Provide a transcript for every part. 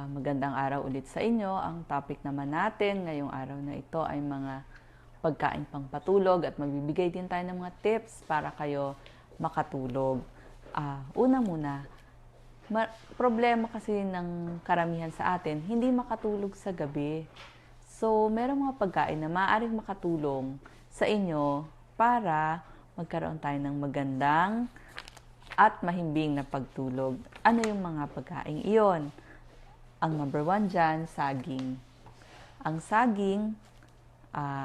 Magandang araw ulit sa inyo. Ang topic naman natin ngayong araw na ito ay mga pagkain pangpatulog at magbibigay din tayo ng mga tips para kayo makatulog. Una muna, problema kasi ng karamihan sa atin, hindi makatulog sa gabi. So, merong mga pagkain na maaaring makatulong sa inyo para magkaroon tayo ng magandang at mahimbing na pagtulog. Ano yung mga pagkain iyon? Ang number 1 dyan, saging. Ang saging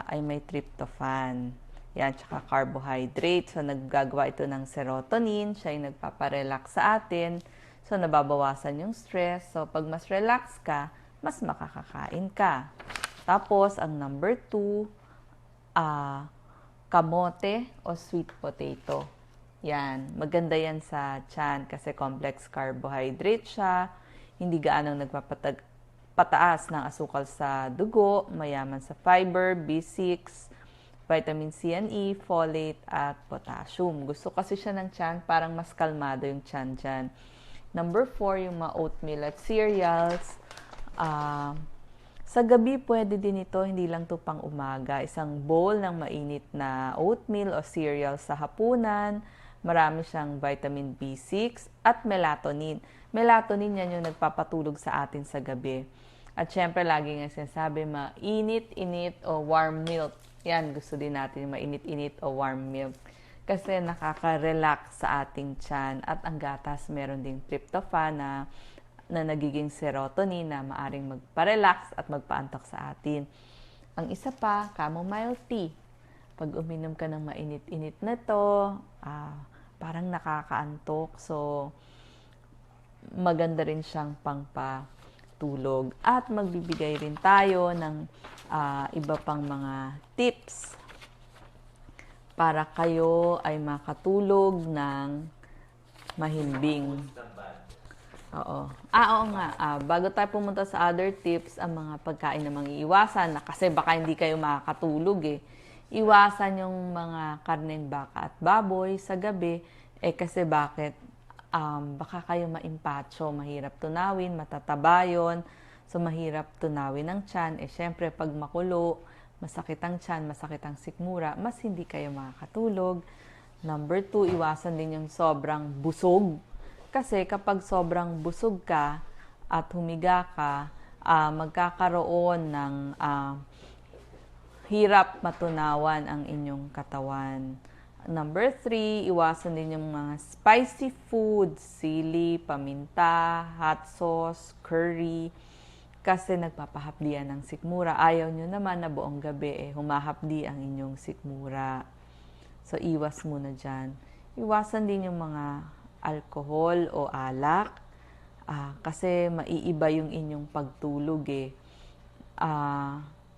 ay may tryptophan. Yan, tsaka carbohydrate. So, naggagawa ito ng serotonin. Siya yung nagpaparelax sa atin. So, nababawasan yung stress. So, pag mas relax ka, mas makakakain ka. Tapos, ang number 2, kamote o sweet potato. Yan, maganda yan sa tiyan kasi complex carbohydrate siya. Hindi gaanong nagpapataas ng asukal sa dugo, mayaman sa fiber, B6, vitamin C and E, folate, at potassium. Gusto kasi siya ng tiyan, parang mas kalmado yung tiyan dyan. Number 4, yung mga oatmeal at cereals. Sa gabi, pwede din ito, hindi lang to pang umaga. Isang bowl ng mainit na oatmeal o cereal sa hapunan. Marami siyang vitamin B6 at melatonin. Melatonin yan yung nagpapatulog sa atin sa gabi. At syempre, lagi nga sinasabi, mainit-init o warm milk. Yan, gusto din natin mainit-init o warm milk. Kasi nakaka-relax sa ating tiyan. At ang gatas, meron ding tryptophan na nagiging serotonin na maaring magpa-relax at magpaantok sa atin. Ang isa pa, chamomile tea. Pag uminom ka ng mainit-init na to, parang nakakaantok. So, maganda rin siyang pangpatulog. At magbibigay rin tayo ng iba pang mga tips para kayo ay makatulog ng mahimbing. Oo. Oo nga. Bago tayo pumunta sa other tips, ang mga pagkain na iiwasan, kasi baka hindi kayo makakatulog eh. Iwasan yung mga karneng baka at baboy sa gabi. Kasi bakit? Baka kayo maimpatso, mahirap tunawin, matataba yun. So, mahirap tunawin ang tiyan. Syempre, pag makulo, masakit ang tiyan, masakit ang sikmura, mas hindi kayo makakatulog. Number 2, iwasan din yung sobrang busog. Kasi kapag sobrang busog ka at humiga ka, magkakaroon ng hirap matunawan ang inyong katawan. Number 3, iwasan din yung mga spicy food, sili, paminta, hot sauce, curry, kasi nagpapahapdian ng sikmura. Ayaw nyo naman na buong gabi humahapdi ang inyong sikmura. So, iwas muna dyan. Iwasan din yung mga alcohol o alak, kasi maiiba yung inyong pagtulog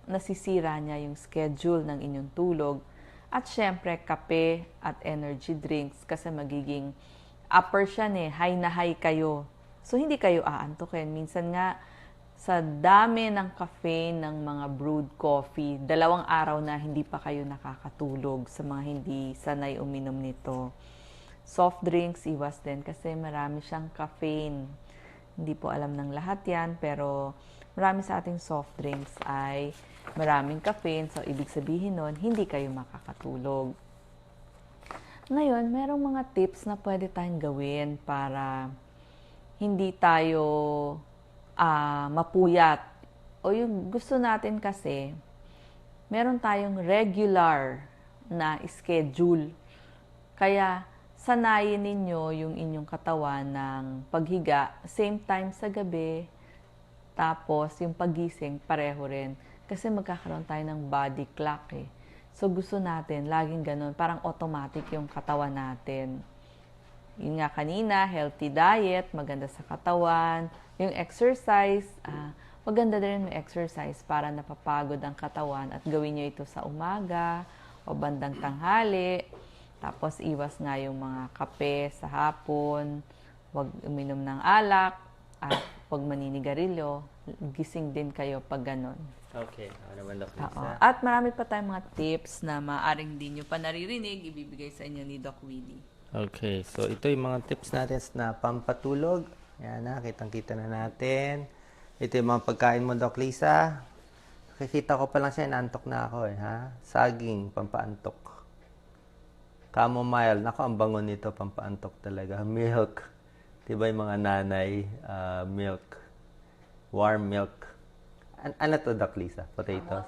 nasisira niya yung schedule ng inyong tulog. At syempre, kape at energy drinks kasi magiging upper siya high na high kayo. So, hindi kayo aantukin. Minsan nga, sa dami ng caffeine ng mga brewed coffee, 2 araw na hindi pa kayo nakakatulog sa mga hindi sanay uminom nito. Soft drinks, iwas din kasi marami siyang caffeine. Hindi po alam ng lahat yan, pero marami sa ating soft drinks ay maraming caffeine. So, ibig sabihin nun, hindi kayo makakatulog. Ngayon, merong mga tips na pwede tayong gawin para hindi tayo mapuyat. O yung gusto natin kasi, meron tayong regular na schedule. Kaya, sanayin ninyo yung inyong katawan ng paghiga, same time sa gabi, tapos yung pagising, pareho rin. Kasi magkakaroon tayo ng body clock So gusto natin, laging ganun, parang automatic yung katawan natin. Yun nga kanina, healthy diet, maganda sa katawan. Yung exercise, maganda din yung exercise para napapagod ang katawan at gawin nyo ito sa umaga o bandang tanghali. Tapos iwas nga yung mga kape sa hapon, huwag uminom ng alak, at huwag maninigarilyo. Gising din kayo pag ganun. Okay, naman Doc Lisa. At marami pa tayong mga tips na maaring din nyo pa naririnig, ibibigay sa inyo ni Doc Willie. Okay, so ito yung mga tips natin na pampatulog. Yan na, kitang-kita na natin. Ito yung mga pagkain mo, Doc Lisa. Nakikita ko pa lang siya, inaantok na ako ha? Saging, pampaantok. Chamomile, nako, ang bango nito, pampaantok talaga. Milk, diba yung mga nanay, milk, warm milk. Ano to, Doc Lisa? Potatoes?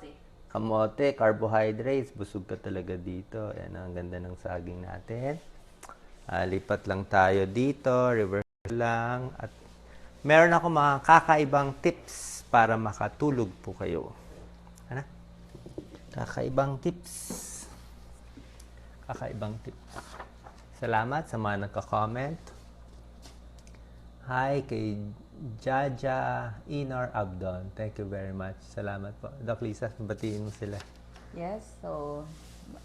Kamote, carbohydrates, busog ka talaga dito. Ayan, ang ganda ng saging natin. Lipat lang tayo dito, reverse lang. At meron ako mga kakaibang tips para makatulog po kayo. Ano? Kakaibang tips. Salamat sa mga nagka-comment. Hi kay Jaja Inar Abdon. Thank you very much. Salamat po. Doc Lisa, batiin mo sila. Yes, so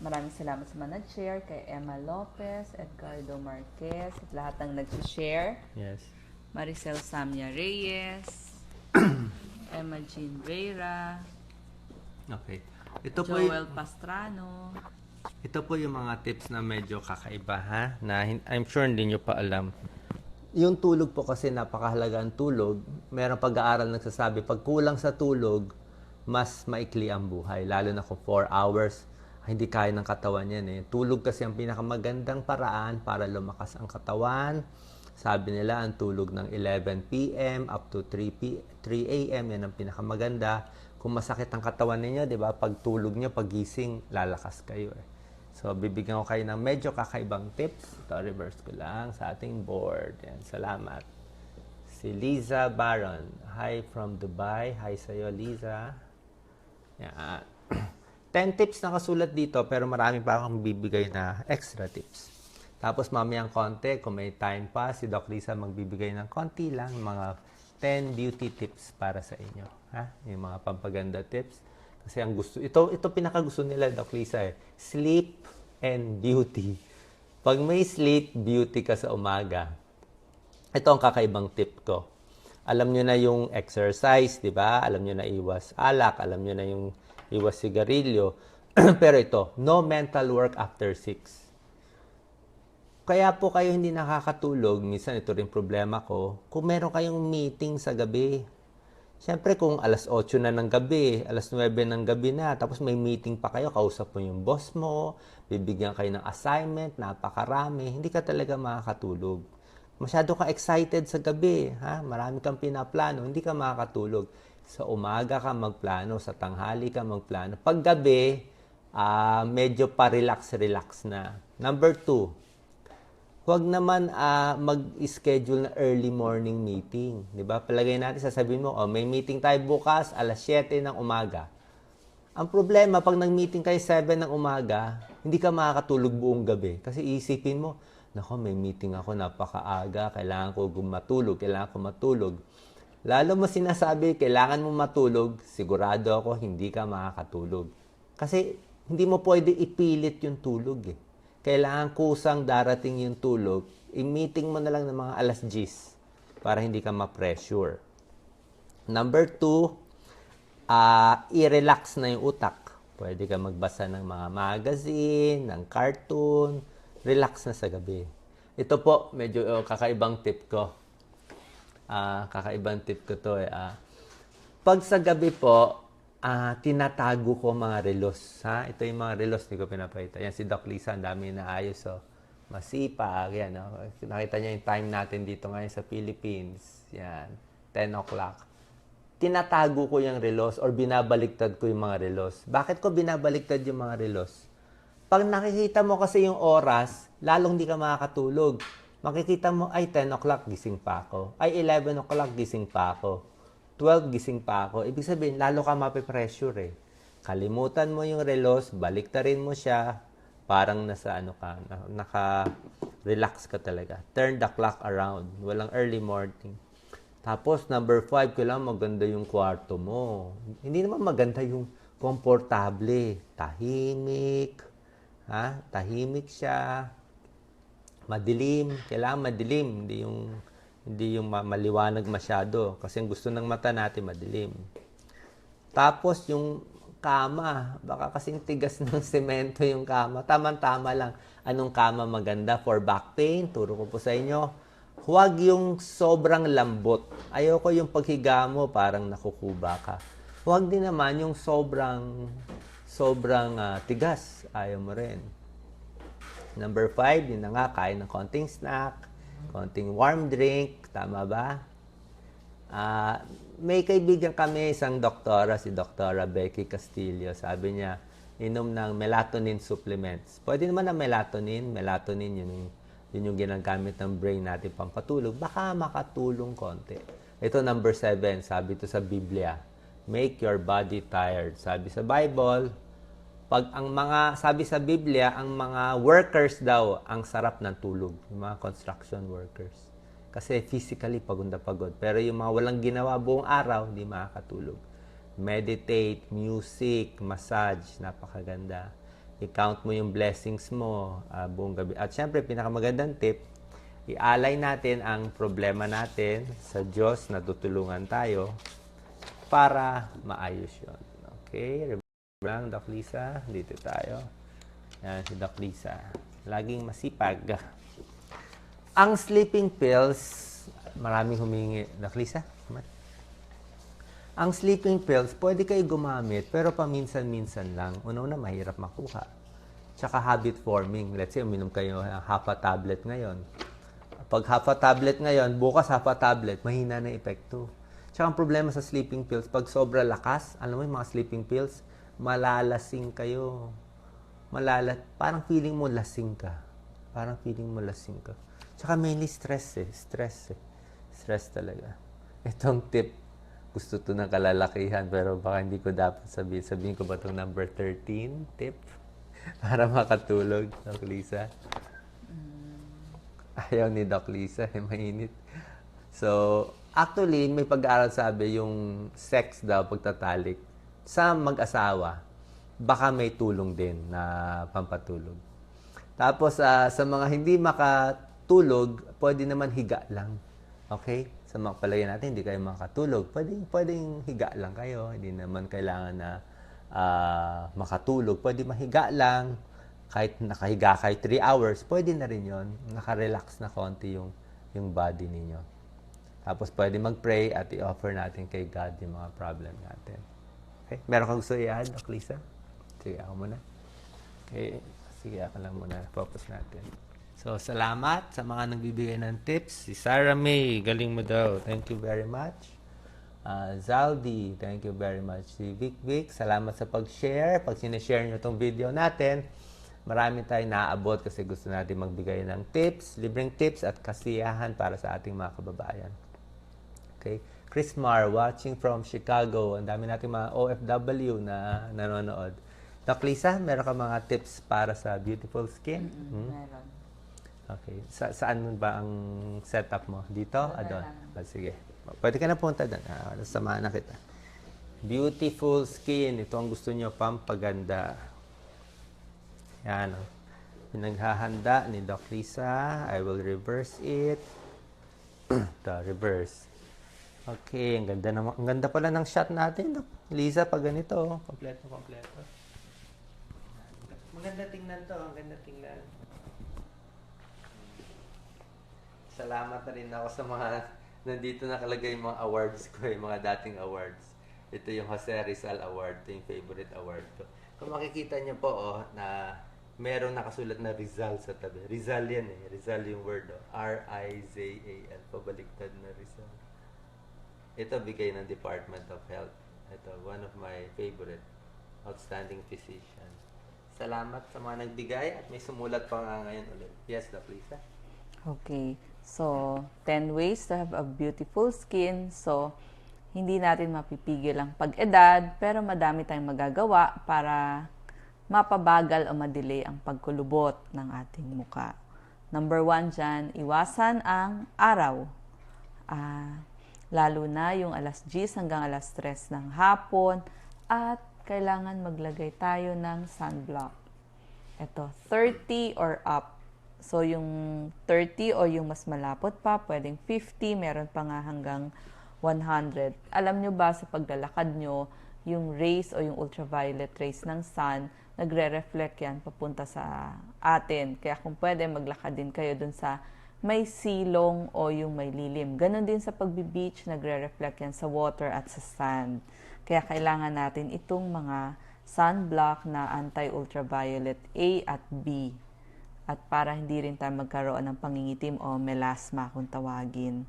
maraming salamat sa mga nag-share, kay Emma Lopez, Edgardo Marquez, at lahat ng nag-share. Yes. Maricel Samia Reyes, Emma Jean Vera, Okay. Ito Joel Pastrano. yung mga tips na medyo kakaiba ha, na I'm sure hindi nyo pa alam. Yung tulog po kasi napakahalaga ang tulog. Merong pag-aaral nagsasabi, pag kulang sa tulog, mas maikli ang buhay. Lalo na kung 4 hours, hindi kaya ng katawan yan eh. Tulog kasi ang pinakamagandang paraan para lumakas ang katawan. Sabi nila, ang tulog ng 11 p.m. up to 3 a.m. yan ang pinakamaganda. Kung masakit ang katawan ninyo, di ba? Pag tulog nyo, pagising, lalakas kayo eh. So, bibigyan ko kayo ng medyo kakaibang tips. Ito, reverse ko lang sa ating board. Yan, salamat. Si Liza Baron. Hi from Dubai. Hi sa'yo, Liza. Yan. 10 tips na kasulat dito, pero marami pa akong bibigay na extra tips. Tapos mamayang konti, kung may time pa, si Doc Lisa magbibigay ng konti lang, mga 10 beauty tips para sa inyo. Ha? Yung mga pampaganda tips. Kasi ang gusto, ito pinakagusto nila, Doc Lisa eh. Sleep and beauty. Pag may sleep, beauty ka sa umaga. Ito ang kakaibang tip ko. Alam nyo na yung exercise, di ba? Alam nyo na iwas alak, alam nyo na yung iwas sigarilyo. Pero ito, no mental work after 6. Kaya po kayo hindi nakakatulog, minsan ito rin problema ko, kung meron kayong meeting sa gabi. Siyempre kung alas 8 na ng gabi, alas 9 ng gabi na, tapos may meeting pa kayo, kausap mo yung boss mo, bibigyan kayo ng assignment, napakarami, hindi ka talaga makakatulog. Masyado ka excited sa gabi, ha? Marami kang pinaplano, hindi ka makakatulog. Sa umaga ka magplano, sa tanghali ka magplano. Pag gabi, medyo pa-relax na. Number 2, huwag naman mag-schedule na early morning meeting. Di ba? Palagay natin, sasabihin mo, may meeting tayo bukas, alas 7 ng umaga. Ang problema, pag nag-meeting kayo 7 ng umaga, hindi ka makakatulog buong gabi. Kasi isipin mo, nako, may meeting ako, napakaaga, kailangan ko matulog. Lalo mo sinasabi, kailangan mo matulog, sigurado ako, hindi ka makakatulog. Kasi hindi mo pwede ipilit yung tulog eh. Kailangan kusang darating yung tulog, i-meeting mo na lang ng mga alas 10 para hindi ka ma-pressure. Number 2, i-relax na yung utak. Pwede ka magbasa ng mga magazine, ng cartoon, relax na sa gabi. Ito po, medyo kakaibang tip ko. Pag sa gabi po, tinatago ko mga relos. Ha? Ito yung mga relos, hindi ko pinapakita. Yan si Doc Lisa, ang dami na ayos. So, masipag. Yan, no? Nakita niya yung time natin dito ngayon sa Philippines. Yan, 10 o'clock. Tinatago ko yung relos or binabaliktad ko yung mga relos. Bakit ko binabaliktad yung mga relos? Pag nakikita mo kasi yung oras, lalong hindi ka makakatulog. Makikita mo, ay 10 o'clock gising pa ako. Ay 11 o'clock gising pa ako. 12 gising pa ako. Ibig sabihin, lalo ka mape-pressure eh. Kalimutan mo yung relos, baliktarin mo siya, parang naka-relax ka talaga. Turn the clock around. Walang early morning. Tapos, number 5, kailangan maganda yung kwarto mo. Hindi naman maganda yung komportable. Tahimik. Ha? Tahimik siya. Madilim. Kailangan madilim. Hindi yung maliwanag masyado. Kasi ang gusto ng mata natin, madilim. Tapos, yung kama. Baka kasing tigas ng semento yung kama. Tama-tama lang. Anong kama maganda for back pain? Turo ko po sa inyo. Huwag yung sobrang lambot. Ayoko yung paghiga mo parang nakukuba ka. Huwag din naman yung sobrang tigas. Ayaw mo rin. Number 5, yun na nga, kain ng konting snack, konting warm drink, tama ba? May kaibigan kami, isang doktora, si Doktora Becky Castillo. Sabi niya, inom ng melatonin supplements. Pwede naman ang melatonin. Melatonin, yun yung ginagamit ng brain natin pampatulog. Baka makatulong konti. Ito number 7, sabi ito sa Biblia. Make your body tired. Sabi sa Bible, sabi sa Biblia, ang mga workers daw, ang sarap ng tulog. Yung mga construction workers. Kasi physically, pagod na pagod. Pero yung mga walang ginawa buong araw, hindi makakatulog. Meditate, music, massage, napakaganda. I-count mo yung blessings mo buong gabi. At syempre, pinakamagandang tip, ialay natin ang problema natin sa Diyos na tutulungan tayo para maayos yun. Okay? Lang, Doc Lisa, dito tayo. Yan, si Doc Lisa. Laging masipag. Ang sleeping pills, maraming humingi. Doc Lisa, ang sleeping pills, pwede kayo gumamit, pero paminsan-minsan lang. Una-una, mahirap makuha. Tsaka habit forming. Let's say, uminom kayo ng half a tablet ngayon. Pag half a tablet ngayon, bukas half a tablet, mahina na epekto. Tsaka ang problema sa sleeping pills, pag sobra lakas, alam mo yung mga sleeping pills, malalasing kayo. Parang feeling mo lasing ka. Tsaka mainly stress eh. Stress talaga. Itong tip, gusto to ng kalalakihan, pero baka hindi ko dapat sabihin. Sabihin ko ba itong number 13 tip? Para makatulog, Doc Lisa. Ayaw ni Doc Lisa, mainit. So, actually, may pag-aaral sabi yung sex daw, pagtatalik, sa mag-asawa, baka may tulong din na pampatulog. Tapos, sa mga hindi makatulog, pwede naman higa lang. Okay? Sa mga palagay natin, hindi kayo makatulog. Pwedeng higa lang kayo. Hindi naman kailangan na makatulog. Pwede mahiga lang. Kahit nakahiga kayo 3 hours, pwede na rin yun. Nakarelax na konti yung body ninyo. Tapos, pwede mag-pray at i-offer natin kay God yung mga problem natin. Okay? Meron kang gusto i-add, Doc Lisa? Sige, ako muna. Okay. Sige, ako lang muna. Focus natin. So, salamat sa mga nagbibigay ng tips. Si Sarah May, galing mo daw. Thank you very much. Zaldi, thank you very much. Si Vic, salamat sa pag-share. Pag sinishare nyo itong video natin, marami tayong naaabot kasi gusto natin magbigay ng tips, libreng tips at kasiyahan para sa ating mga kababayan. Okay? Chris Mar, watching from Chicago. Ang dami nating mga OFW na nanonood. Doc Lisa, meron ka mga tips para sa beautiful skin? Meron. Okay. Saan ba ang setup mo? Dito? Doon? Sige. Pwede ka na punta doon. Samahan na kita. Beautiful skin. Ito ang gusto nyo, pampaganda. Yan. Pinaghahanda ni Doc Lisa. I will reverse it. Ito, reverse. Okay, ang ganda pala ng shot natin, Doc Lisa, pag ganito. Kompleto. Maganda tingnan to, ang ganda tingnan. Salamat na rin ako sa mga nandito nakalagay yung mga awards ko, yung mga dating awards. Ito yung Jose Rizal Award, ito yung favorite award ko. Kung makikita niyo po, na merong nakasulat na Rizal sa tabi. Rizal yan eh. Rizal yung word, R-I-Z-A-L. Pabaliktad na Rizal. Ito bigay ng Department of Health. Ito, one of my favorite outstanding physician. Salamat sa mga nagbigay at may sumulat pa nga ngayon ulit. Yes, Doc Lisa? Okay. So, 10 ways to have a beautiful skin. So, hindi natin mapipigil ang pag-edad, pero madami tayong magagawa para mapabagal o madelay ang pagkulubot ng ating muka. Number 1 dyan, iwasan ang araw. Lalo na yung alas 10 hanggang alas 3 ng hapon at kailangan maglagay tayo ng sunblock. Ito, 30 or up. So, yung 30 o yung mas malapot pa, pwedeng 50, meron pa nga hanggang 100. Alam nyo ba sa paglalakad nyo, yung rays o yung ultraviolet rays ng sun, nagre-reflect yan papunta sa atin. Kaya kung pwede, maglakad din kayo dun sa may silong o yung may lilim. Ganon din sa pagbi-beach, nagre-reflect yan sa water at sa sand. Kaya kailangan natin itong mga sunblock na anti-ultraviolet A at B. At para hindi rin tayo magkaroon ng pangingitim o melasma kung tawagin.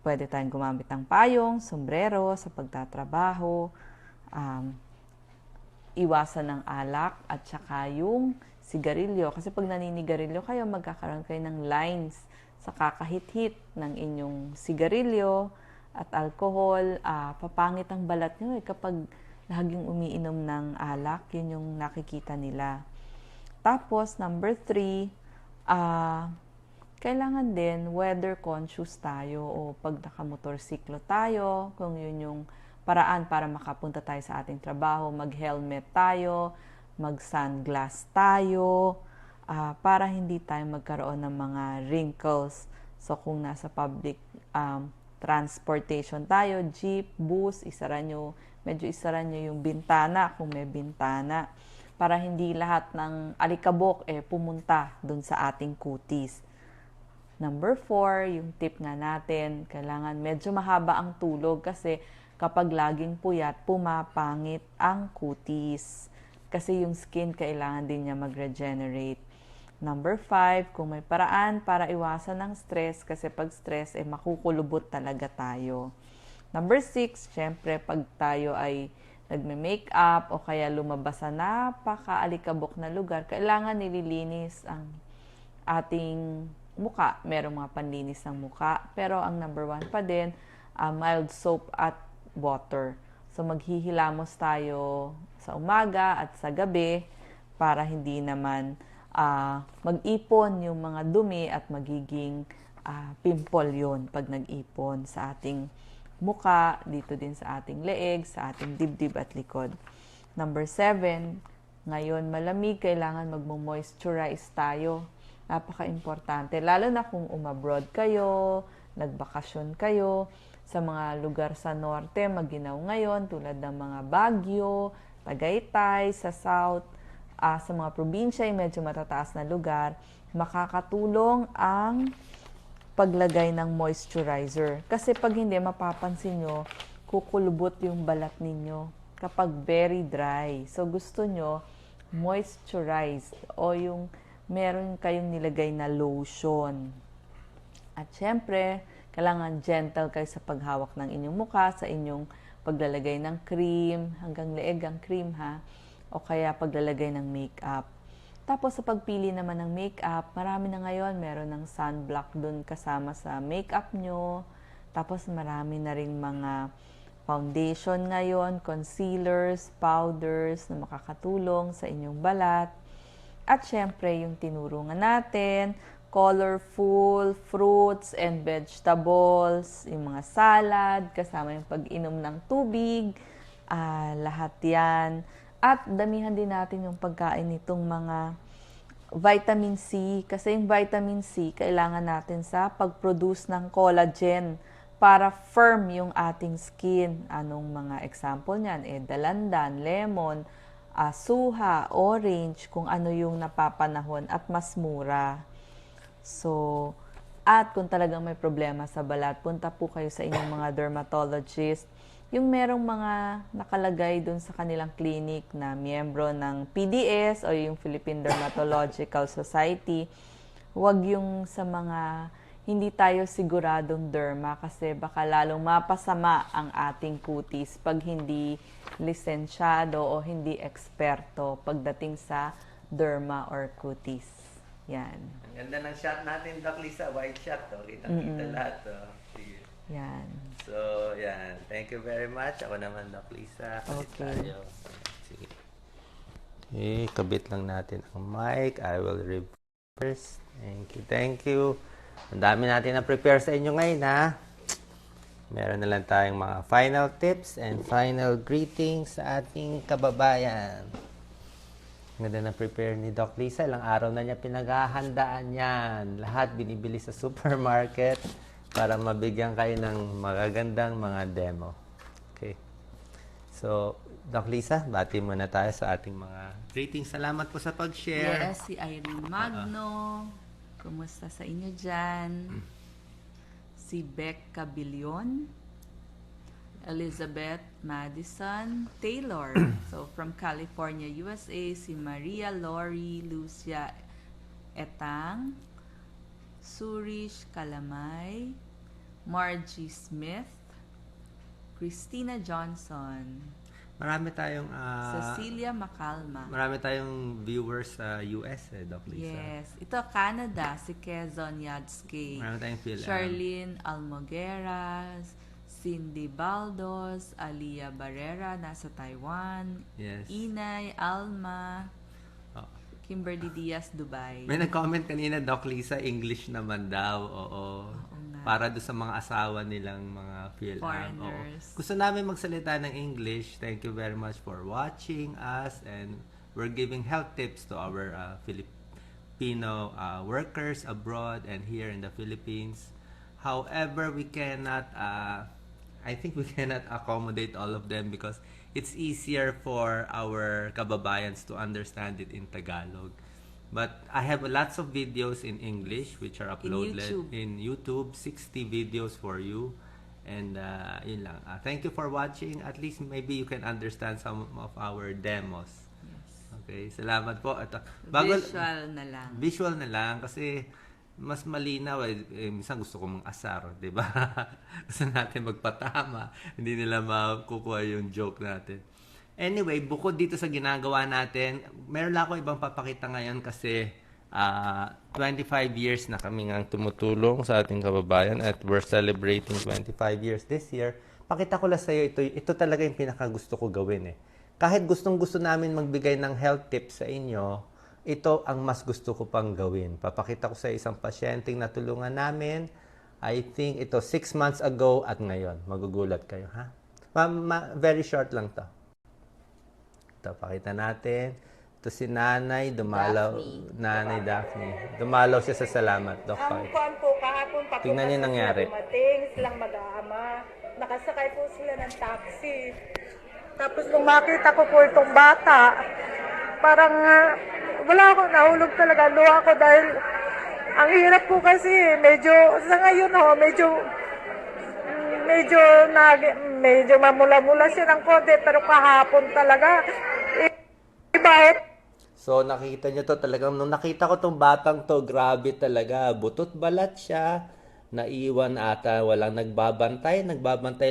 Pwede tayong gumamit ng payong, sombrero sa pagtatrabaho, iwasan ng alak at saka yung sigarilyo. Kasi pag naninigarilyo kayo, magkakaroon kayo ng lines sa kakahit-hit ng inyong sigarilyo at alcohol. Papangit ang balat nyo kapag laging umiinom ng alak. Yun yung nakikita nila. Tapos, number 3, kailangan din weather conscious tayo o pag nakamotorsiklo tayo, kung yun yung paraan para makapunta tayo sa ating trabaho, mag-helmet tayo, mag-sunglass tayo, para hindi tayo magkaroon ng mga wrinkles. So, kung nasa public transportation tayo, jeep, bus, medyo isara nyo yung bintana kung may bintana, para hindi lahat ng alikabok pumunta dun sa ating kutis. Number 4, yung tip nga natin, kailangan medyo mahaba ang tulog kasi kapag laging puyat, pumapangit ang kutis. Kasi yung skin, kailangan din niya mag-regenerate. Number 5, kung may paraan para iwasan ng stress, kasi pag stress, makukulubot talaga tayo. Number 6, syempre, pag tayo ay nagme-makeup o kaya lumabas sa napaka-alikabok na lugar, kailangan nililinis ang ating muka. Merong mga panlinis ng muka. Pero ang number 1 pa din, mild soap at water. So, maghihilamos tayo sa umaga at sa gabi para hindi naman mag-ipon yung mga dumi at magiging pimple yun pag nag-ipon sa ating muka, dito din sa ating leeg, sa ating dibdib at likod. Number 7, ngayon malamig, kailangan magmo-moisturize tayo. Napaka-importante, lalo na kung umabroad kayo, nagbakasyon kayo, sa mga lugar sa norte, maginaw ngayon, tulad ng mga Baguio, Tagaytay, sa south, sa mga probinsya, medyo matataas na lugar, makakatulong ang paglagay ng moisturizer. Kasi pag hindi, mapapansin nyo, kukulubot yung balat ninyo kapag very dry. So, gusto nyo, moisturized o yung meron kayong nilagay na lotion. At syempre, kailangan gentle kayo sa paghawak ng inyong mukha, sa inyong paglalagay ng cream, hanggang leeg ang cream ha, o kaya paglalagay ng makeup. Tapos sa pagpili naman ng makeup, marami na ngayon, meron ng sunblock dun kasama sa makeup nyo. Tapos marami na ring mga foundation ngayon, concealers, powders na makakatulong sa inyong balat. At syempre, yung tinurungan natin, colorful fruits and vegetables, yung mga salad, kasama yung pag-inom ng tubig, lahat yan. At damihan din natin yung pagkain nitong mga vitamin C, kasi yung vitamin C, kailangan natin sa pag-produce ng collagen para firm yung ating skin. Anong mga example niyan? Dalandan, lemon, suha, orange, kung ano yung napapanahon at mas mura. So, at kung talagang may problema sa balat, punta po kayo sa inyong mga dermatologist. Yung merong mga nakalagay dun sa kanilang clinic na miyembro ng PDS o yung Philippine Dermatological Society. Huwag yung sa mga hindi tayo siguradong derma kasi baka lalong mapasama ang ating kutis pag hindi lisensyado o hindi eksperto pagdating sa derma or kutis. Yan. Ang ganda ng shot natin, Doc Lisa. White shot, to. Kitang-kita lahat, to. Sige. Yan. So, yan. Thank you very much. Ako naman, Doc Lisa. Palit Okay. tayo. Sige. Okay, kabit lang natin ang mic. I will reverse. Thank you, thank you. Ang dami natin na prepare sa inyo ngayon, ha? Meron na lang tayong mga final tips and final greetings sa ating kababayan. Ganda na prepare ni Doc Lisa. Ilang araw na niya pinaghahandaan yan. Lahat binibili sa supermarket para mabigyan kayo ng magagandang mga demo. Okay. So, Doc Lisa, bati muna tayo sa ating mga greetings. Salamat po sa pag-share. Yes, si Irene Magno. Kumusta sa inyo dyan? Si Beck Cabilion, Elizabeth Madison Taylor. So, from California, USA, si Maria Lori Lucia Etang, Surish Kalamay, Margie Smith, Christina Johnson, Marami tayong Cecilia Macalma. marami tayong viewers sa US Doc Lisa. Yes. Ito, Canada, si Quezon Yadske. Marami tayong Charlene Almogueras, Cindy Baldos, Alia Barrera, nasa Taiwan. Yes. Inay Alma, Oh. Kimberly Diaz, Dubai. May nag-comment kanina, Doc Lisa, English naman daw. Oo. nga. Para do sa mga asawa nilang mga Foreigners. Oo. Gusto namin magsalita ng English. Thank you very much for watching us, and we're giving health tips to our Filipino workers abroad and here in the Philippines. However, we cannot I think we cannot accommodate all of them because it's easier for our kababayans to understand it in Tagalog. But I have lots of videos in English which are uploaded in YouTube, 60 videos for you. And yun lang. Thank you for watching. At least maybe you can understand some of our demos. Yes. Okay, salamat po. At, Visual na lang. Visual na lang kasi mas malinaw minsan gusto ko mang-asar, 'di ba? Gusto natin magpatama, hindi nila makukuha yung joke natin. Anyway, bukod dito sa ginagawa natin, meron lang ako ibang papakita ngayon kasi 25 years na kami ngang tumutulong sa ating kababayan at we're celebrating 25 years this year. Pakita ko lang sa iyo, ito talaga yung pinakagusto ko gawin Kahit gustong-gusto namin magbigay ng health tips sa inyo, ito ang mas gusto ko pang gawin. Papakita ko sa isang pasyenteng natulungan namin. I think ito 6 months ago at ngayon. Magugulat kayo, ha? Very short lang to. Ito, pakita natin. Ito si Nanay, dumalaw. Daphne. Nanay Daphne. Dumalaw siya sa salamat. Dok, Ang kuwan po kahapon pa po Tingnan niyo kasi nangyari. sila dumating, silang mag-aama. Nakasakay po sila ng taxi. Tapos nung makita ko po itong bata, parang wala ako, nahulog talaga. Luha ko dahil ang hirap po kasi medyo, sa ngayon medyo mamula-mula siya ng konti, pero kahapon talaga, iba So, nakita nyo to talagang, nung nakita ko tong batang to, grabe talaga. Butot balat siya. Naiwan ata, walang nagbabantay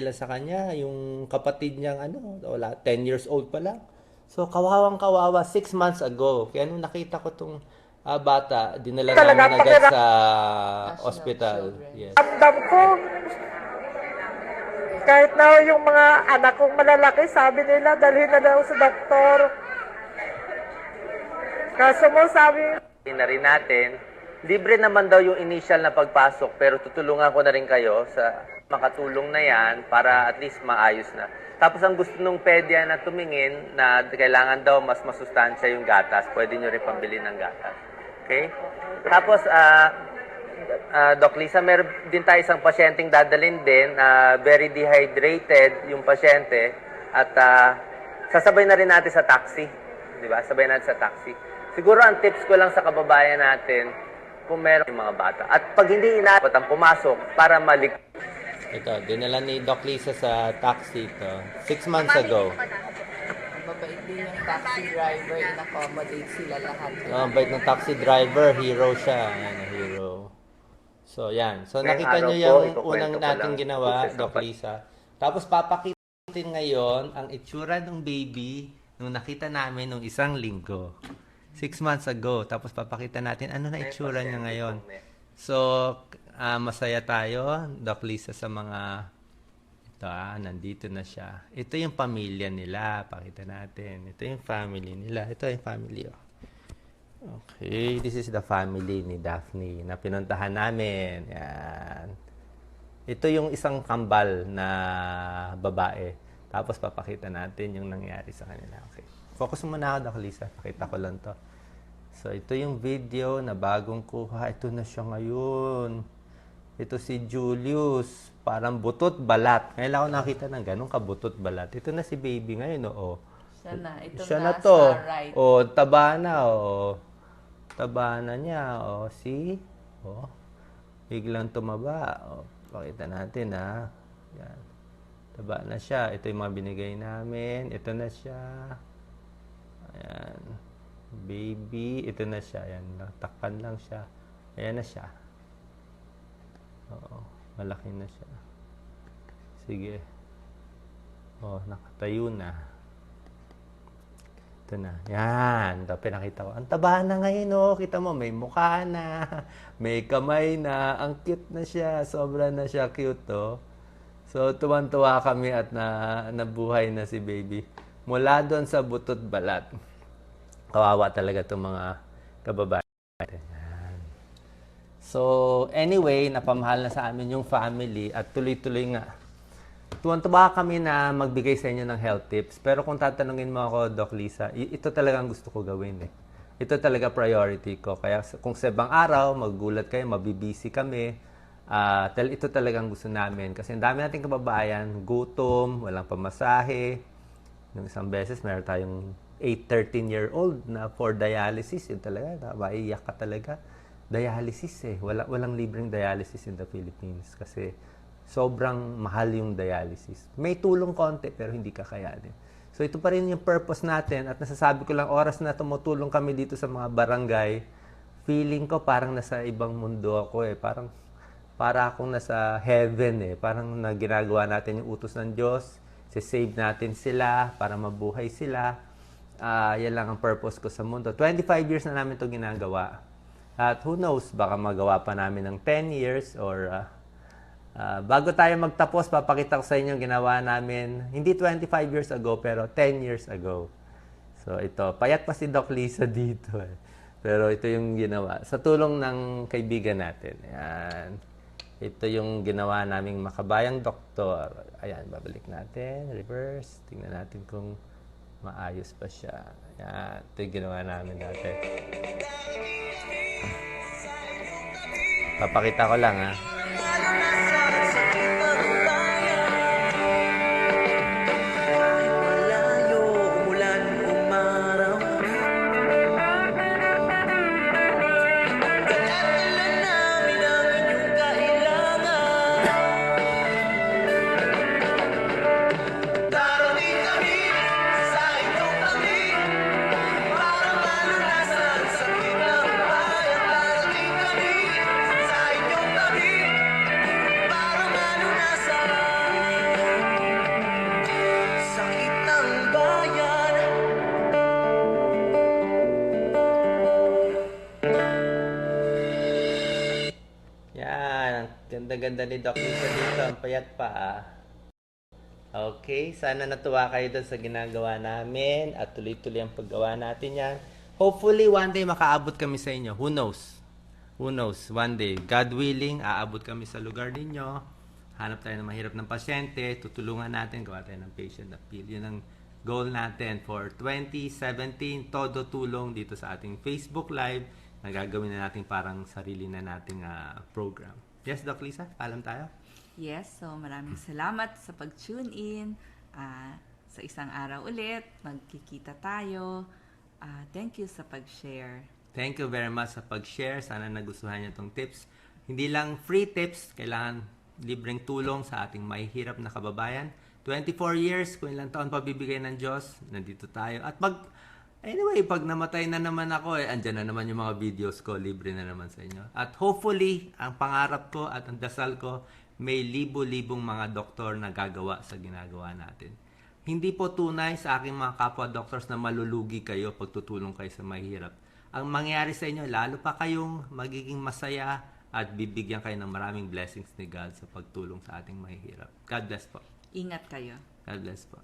lang sa kanya. Yung kapatid niyang, 10 years old pa lang. So, kawawang-kawawa, 6 months ago. Kaya nung nakita ko tong bata, dinala namin agad sa hospital. Yes. Ramdam ko, kahit na yung mga anak kong malalaki, sabi nila, dalhin na daw sa doktor. Kaso mo sabi, Na rin natin, libre naman daw yung initial na pagpasok, pero tutulungan ko na rin kayo sa makatulong na yan para at least maayos na. Tapos ang gusto nung pedya na tumingin na kailangan daw mas masustansya yung gatas, pwede nyo rin pambili ng gatas. Okay? Tapos, Doc Lisa, meron din tayo isang pasyenteng dadalhin din, very dehydrated yung pasyente, at sasabay na rin natin sa taxi. Di ba? Sabay natin sa taxi. Siguro ang tips ko lang sa kababayan natin, kung meron yung mga bata. At pag hindi inaabot ang pumasok para malik. Ito, dinala ni Doc Lisa sa taxi ito. 6 months ago. Mabait din yung taxi driver, in-accommodate sila lahat. Mabait ng taxi driver, hero siya. Ayan, hero. So, yan. So, nakita nyo yung unang nating ginawa, Doc Lisa. Tapos, papakitin ngayon ang itsura ng baby nung nakita namin nung 1 linggo. 6 months ago. Tapos, papakita natin ano na itsura niya ngayon. So, masaya tayo, Doc Lisa, sa mga ito, nandito na siya. Ito yung pamilya nila. Pakita natin. Ito yung family nila. Ito yung family, Okay, this is the family ni Daphne na pinuntahan namin. Yan. Ito yung isang kambal na babae. Tapos papakita natin yung nangyari sa kanila. Okay. Focus muna ako, Doc Lisa. Pakita ko lang to. So, ito yung video na bagong kuha. Ito na siya ngayon. Ito si Julius. Parang butot balat. Ngayon ako nakita ng ganun kabutot balat. Ito na si baby ngayon, Siya na. Ito siya na to. sa right. Taba na, Taba na niya, See? Oh, biglang tumaba. Oh, pakita natin ha. Yan. Taba na siya. Ito yung mga binigay namin. Ito na siya. Ayan. Baby. Ito na siya. Ayan. Takpan lang siya. Ayan na siya. Oo. Malaki na siya. Sige. Oh, nakatayo na. Ito na. Yan. Ito, pinakita ko. Ang taba na ngayon, oh. Kita mo, may mukha na. May kamay na. Ang cute na siya. Sobra na siya cute, oh. So, tuwan-tuwa kami at nabuhay na si baby. Mula doon sa butot balat. Kawawa talaga itong mga kababayan. Yan. So, anyway, napamahal na sa amin yung family at tuloy-tuloy nga. Tuwan-tuwa kami na magbigay sa inyo ng health tips. Pero kung tatanungin mo ako, Doc Lisa, ito talaga ang gusto ko gawin eh. Ito talaga priority ko. Kaya kung sa ibang araw, maggulat kayo, mabibisi kami, ito talagang gusto namin. Kasi ang dami nating kababayan, gutom, walang pamasahe. Yung isang beses, meron tayong 13-year-old na for dialysis. Yun talaga, maiiyak ka talaga. Dialysis eh. Walang libreng dialysis in the Philippines. Kasi sobrang mahal yung dialysis. May tulong konti, pero hindi kakayanin. So ito pa rin yung purpose natin. At nasasabi ko lang, oras na tumutulong kami dito sa mga barangay, feeling ko parang nasa ibang mundo ako eh. Para akong nasa heaven eh. Parang ginagawa natin yung utos ng Diyos. Save natin sila para mabuhay sila. Yan lang ang purpose ko sa mundo. 25 years na namin ito ginagawa. At who knows, baka magawa pa namin ng 10 years or bago tayo magtapos, papakita ko sa inyo yung ginawa namin. Hindi 25 years ago, pero 10 years ago. So ito, payat pa si Doc Lisa dito eh. Pero ito yung ginawa. Sa tulong ng kaibigan natin. Ayan. Ito yung ginawa naming makabayang doktor. Ayan, babalik natin. Reverse. Tingnan natin kung maayos pa siya. Ayan. Ito yung ginawa namin dati. Papakita ko lang ha. Ganda-ganda ni Doc Lisa dito. Ang payat pa Okay, sana natuwa kayo doon sa ginagawa namin at tuloy-tuloy ang paggawa natin yan. Hopefully, one day makaabot kami sa inyo. Who knows? Who knows? One day, God willing, aabot kami sa lugar ninyo. Hanap tayo ng mahirap ng pasyente. Tutulungan natin. Gawa tayo ng patient appeal. Yun ang goal natin for 2017. Todo tulong dito sa ating Facebook Live na gagawin na natin parang sarili na nating program. Yes, Doc Lisa? Paalam tayo? Yes, so maraming salamat sa pag-tune in. Sa isang araw ulit, magkikita tayo. Thank you sa pag-share. Thank you very much sa pag-share. Sana nagustuhan niyo itong tips. Hindi lang free tips, kailangan libreng tulong sa ating mahihirap na kababayan. 24 years, kung ilang taon pa bibigay ng Diyos, nandito tayo. At anyway, pag namatay na naman ako, andyan na naman yung mga videos ko, libre na naman sa inyo. At hopefully, ang pangarap ko at ang dasal ko, may libo-libong mga doktor na gagawa sa ginagawa natin. Hindi po tunay sa aking mga kapwa-doctors na malulugi kayo pag tutulong kayo sa mahirap. Ang mangyayari sa inyo, lalo pa kayong magiging masaya at bibigyan kayo ng maraming blessings ni God sa pagtulong sa ating mahihirap. God bless po. Ingat kayo. God bless po.